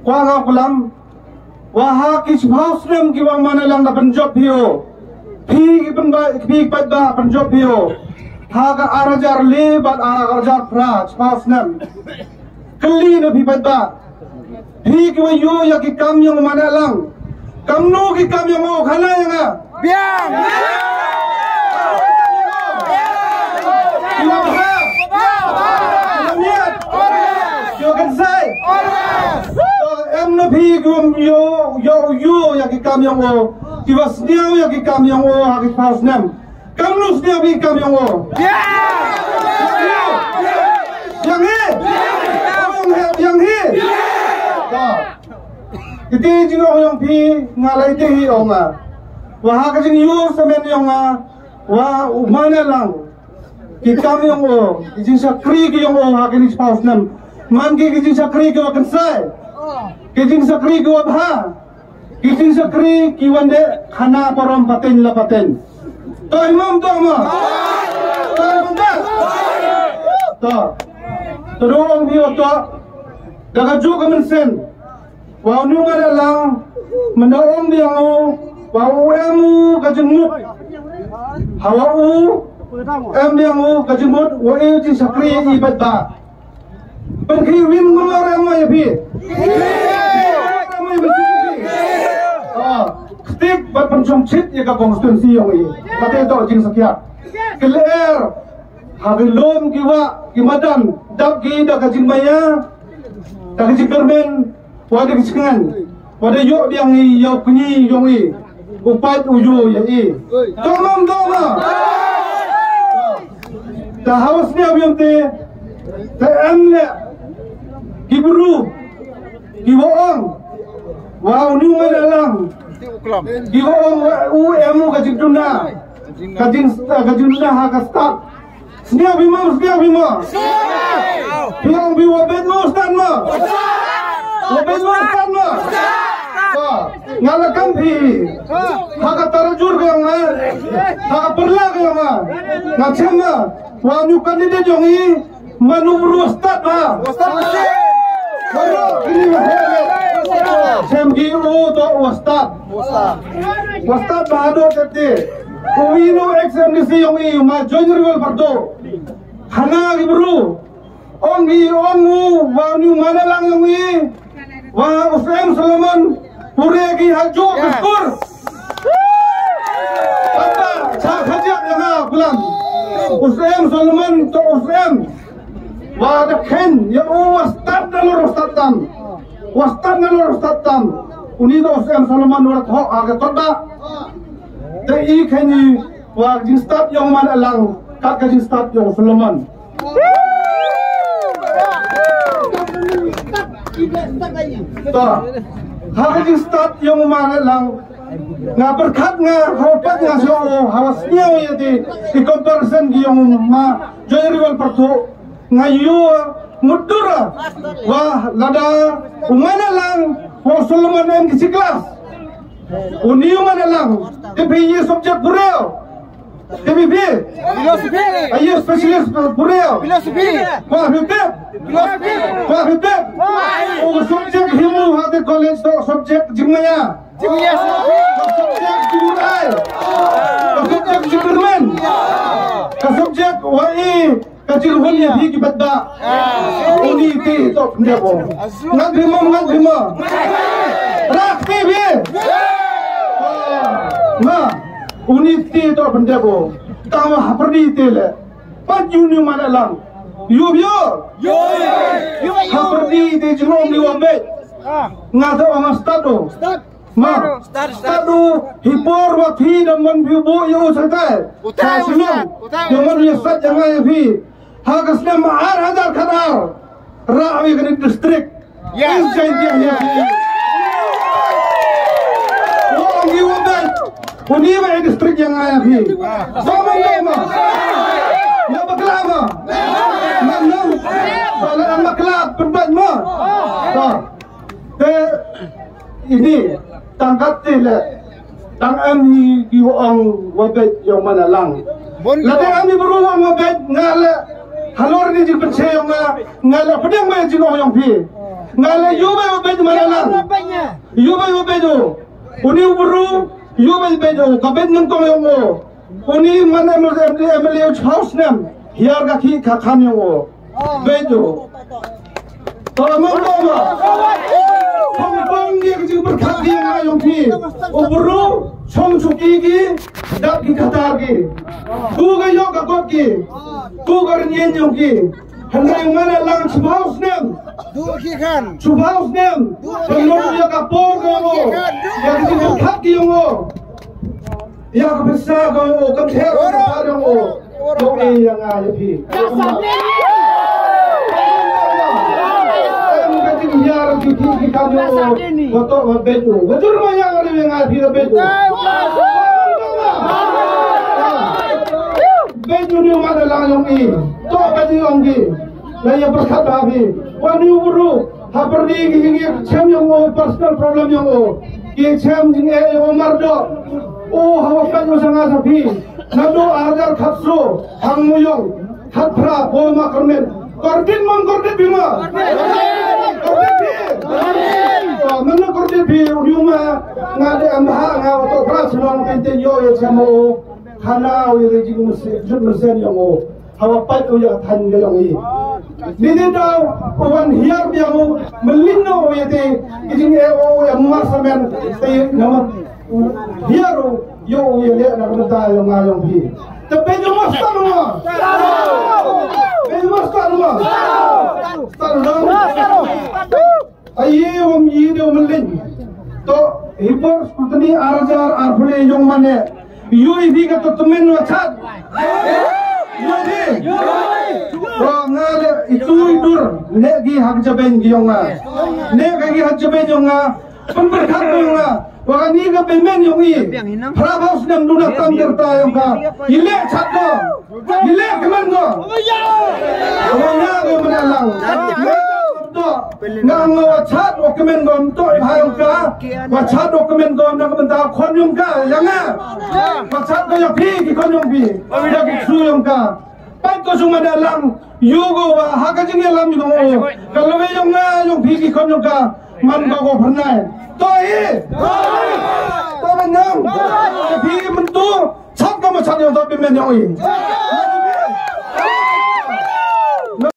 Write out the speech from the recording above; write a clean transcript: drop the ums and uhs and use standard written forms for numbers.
Kuang akulam, wah kis hausnem kiwang mana lang na penjob hiyo, pi pada penjob hiyo, haga arajar lebat arajar praj hausnem, keli na pi pada, pi kiwang yo ya ki kam yang mana lang, kamno ki kam yang o khana yang a, biang, kiwang ha, niat, yo kan say. Em nó phi gồm yo ya cái cam yang o, thì vào sniao ya cái cam yang o ha cái paus nem, cam lu sniao phi cam yang o. Yang he. Jadi jino yang phi ngalai te hi onga, wah cái jing yo semen yang a, wah umana lang, cái cam yang o, cái jing sakri cái yang o ha cái paus nem, man cái jing sakri cái akan say. Kijing sakri ko abha, kijing sakri kiwan de khana parom paten la paten. To imam to ma, to imam da. To ruang biyo to, daga juga mensen. Wau nu ngada lang, mendaom biang o, wau emu kajengmut, hawa u, biang o kajengmut, wau kijing sakri ibat ba. Pergi win ngomor emu ya bi. Ketik berpencung cip ya ke konstitusi yang ini. Kata itu jin sekian. Keler, hari lom kiwa kimadan, dap kita kajin maya, kajin kermen, wadah kesengan, wadah yuk yang ini, yuk kunyi yang ini, upat uju yang ini. Tomam. Dah hawasnya yang te, teamle, kiburu. Kiwong, wow ni mana lang. Kiwong emu kajing tuna, kajing tuna hakastak. Setiap bima. Kiwong biwa bedmo stan ma. Bedmo stan ma. Ngalakan pi, hakat tarajur kaya nga, hakat perla kaya nga. Ngacem ma, wow ni kandidat yang ini manubru stat ma. Ini SMGU to Wastad bahado tete. Uwino XMDC yung ma join rival parto. Hana gibru. Ongu wanu mana lang yung wa Usem Solomon puregi hajo beskur. Apa cak hajak yang pulang. Usem Solomon to Usem. Wada ken ya wastad nalur tam unido Usem Solomon warat ho aga toda de I keni wa jin stad yang man alang kat ka jin stad yang Solomon to ha jin stad yang man alang nga berkat nga hopat nga so hawasnya ya di comparison gi yang ma joyriwal parto ngayu mudura wah lada umana lang ho Solomon em kisi kelas uni umana lang TPI subjek pureo TPB ayo spesialis pureo wah hutep oh subjek himu hati college to subjek jimaya subjek jimurai subjek jimerman subjek wai kecil hulnya di kibada ini itu penjabo nggak terima rakti bi ma uniti itu penjabo tahu perdi tele pat uni mana lang yo perdi di jelom di wabet nggak tahu orang stado ma stado hipor wati dan manfibu yo sakai senang jangan lihat jangan fi Hagasnya mahar hadar kadar rawi kena distrik is janjian ya orang giwaban uni wa distrik yang ayah fi sama lama ya baklama manam bala maklab penbat ma ini tangkat tele tang ami giwang wabet yang mana lang lati ami beruang wabet ngala halor ni jing pensayong ngala pedang mai jing yang pi ngale yuba bejo malalang yuba bejo uni ubru yuba bejo kabet nang ko yongo uni mana MLA house nam hiar ga ki kham yongo bejo tolong ba Pong dia juga berkat dia ngayong pi, uburu, song suki gi, dak gi katar gi, tu gayo kakot gi, tu garenyen yong gi, hendak yang mana lang subhaus nem, subhaus nem, pengen dia kapor gayo, yang juga berkat gi yongo, yang besar gayo, kamher kapar yongo, yong yang ngayong pi. Biar kita kamu kotor betul, betul mana yang ada yang ada betul. Betul ni mana lang ini, tu betul yang ini, lagi berkat apa? Wani uburu, hampir ni ini cem yang personal problem yang ini cem yang mardo, hawa penuh sangat sapi, nado ajar kapsu, hangmuyong, hatpra, boma kermen, kordin mangkordin bima. Mana korban bi rumah ngade amha ngaw to keras long tenten yo ya samo khana wi reji musen yo hawa pat yo than ga yo ni daw wan hiar bi yo melinno ya te kijing e o ya marsamen te nama hiaro yo ya le na mata yo ngayong bi tapi yo mastan mo Ayam ini melin, to hipor seperti arjar arfule yang mana, UIV kata temen wacat, UIV, to ngale itu idur, negi hak jaben gionga, negi hak jaben gionga, pemberkat gionga, wah ni ke pemen yongi, prabhaus nam duna tamgerta yonga, ile chatdo, ile kemen go, awalnya go menalang. Ngang wachat dokumen gom to ibhayong ka wachat dokumen gom na kamanta konyong ka yanga wachat ko yung pi ki konyong pi yagi suyong ka pai ko sumada lang yugo wa hakajing yalam yung kalwe yung pi ki konyong ka man ko pernay to manang pi mentu chat ko machat yung to pimen yung